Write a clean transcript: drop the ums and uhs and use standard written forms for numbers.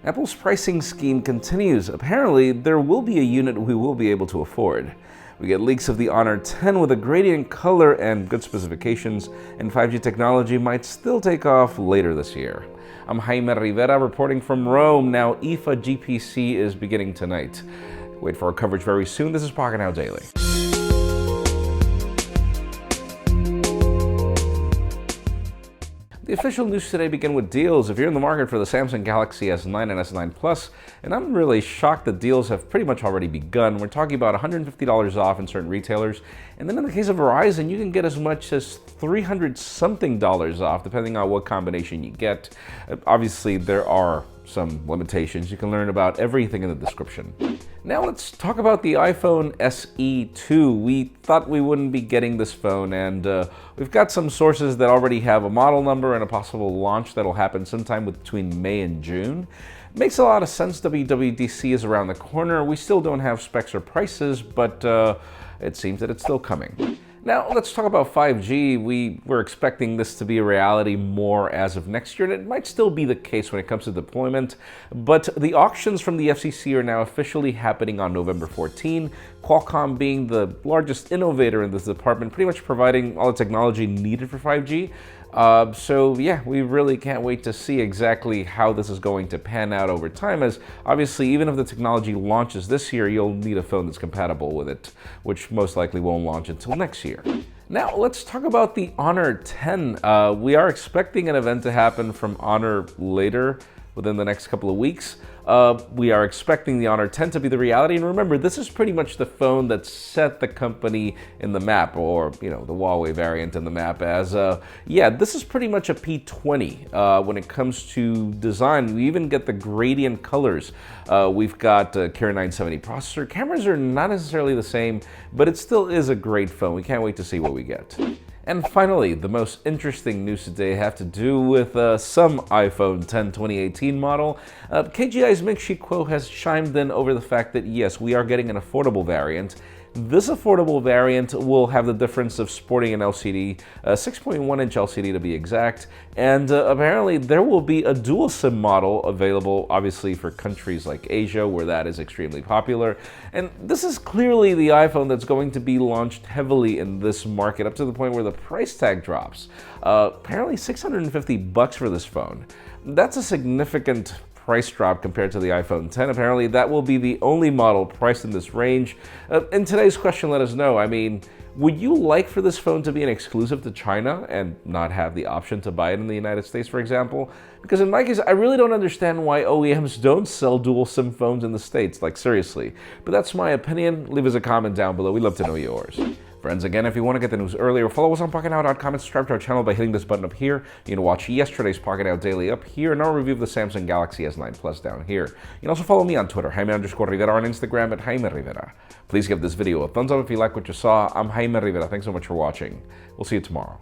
Apple's pricing scheme continues. Apparently, there will be a unit we will be able to afford. We get leaks of the Honor 10 with a gradient color and good specifications, and 5G technology might still take off later this year. I'm Jaime Rivera reporting from Rome. Now, IFA GPC is beginning tonight. Wait for our coverage very soon. This is Pocketnow Daily. The official news today begin with deals. If you're in the market for the Samsung Galaxy S9 and S9 Plus, and I'm really shocked that deals have pretty much already begun. We're talking about $150 off in certain retailers. And then in the case of Verizon, you can get as much as $300-something off, depending on what combination you get. Obviously, there are some limitations. You can learn about everything in the description. Now let's talk about the iPhone SE 2. We thought we wouldn't be getting this phone, and we've got some sources that already have a model number and a possible launch that'll happen sometime between May and June. Makes a lot of sense. WWDC is around the corner. We still don't have specs or prices, but it seems that it's still coming. Now, let's talk about 5G. We were expecting this to be a reality more as of next year, and it might still be the case when it comes to deployment, but the auctions from the FCC are now officially happening on November 14, Qualcomm being the largest innovator in this department, pretty much providing all the technology needed for 5G. So yeah, we really can't wait to see exactly how this is going to pan out over time, as obviously even if the technology launches this year, you'll need a phone that's compatible with it, which most likely won't launch until next year. Now let's talk about the Honor 10. We are expecting an event to happen from Honor later within the next couple of weeks. We are expecting the Honor 10 to be the reality, and remember, this is pretty much the phone that set the company in the map, or the Huawei variant in the map as, this is pretty much a P20 when it comes to design. We even get the gradient colors. We've got a Kirin 970 processor. Cameras are not necessarily the same, but it still is a great phone. We can't wait to see what we get. And finally, the most interesting news today have to do with some iPhone 10 2018 model. KGI's Ming-Chi Kuo has chimed in over the fact that yes, we are getting an affordable variant. This affordable variant will have the difference of sporting an LCD, a 6.1-inch LCD to be exact, and apparently there will be a dual SIM model available, obviously for countries like Asia, where that is extremely popular. And this is clearly the iPhone that's going to be launched heavily in this market, up to the point where the price tag drops. Apparently $650 for this phone. That's a significant price drop compared to the iPhone 10. Apparently that will be the only model priced in this range. In today's question, let us know. I mean, would you like for this phone to be an exclusive to China and not have the option to buy it in the United States, for example? Because in my case, I really don't understand why OEMs don't sell dual SIM phones in the States, like seriously. But that's my opinion. Leave us a comment down below. We'd love to know yours. Friends, again, if you want to get the news earlier, follow us on Pocketnow.com and subscribe to our channel by hitting this button up here. You can watch yesterday's Pocketnow Daily up here and our review of the Samsung Galaxy S9 Plus down here. You can also follow me on Twitter, Jaime_Rivera, on Instagram at Jaime Rivera. Please give this video a thumbs up if you like what you saw. I'm Jaime Rivera. Thanks so much for watching. We'll see you tomorrow.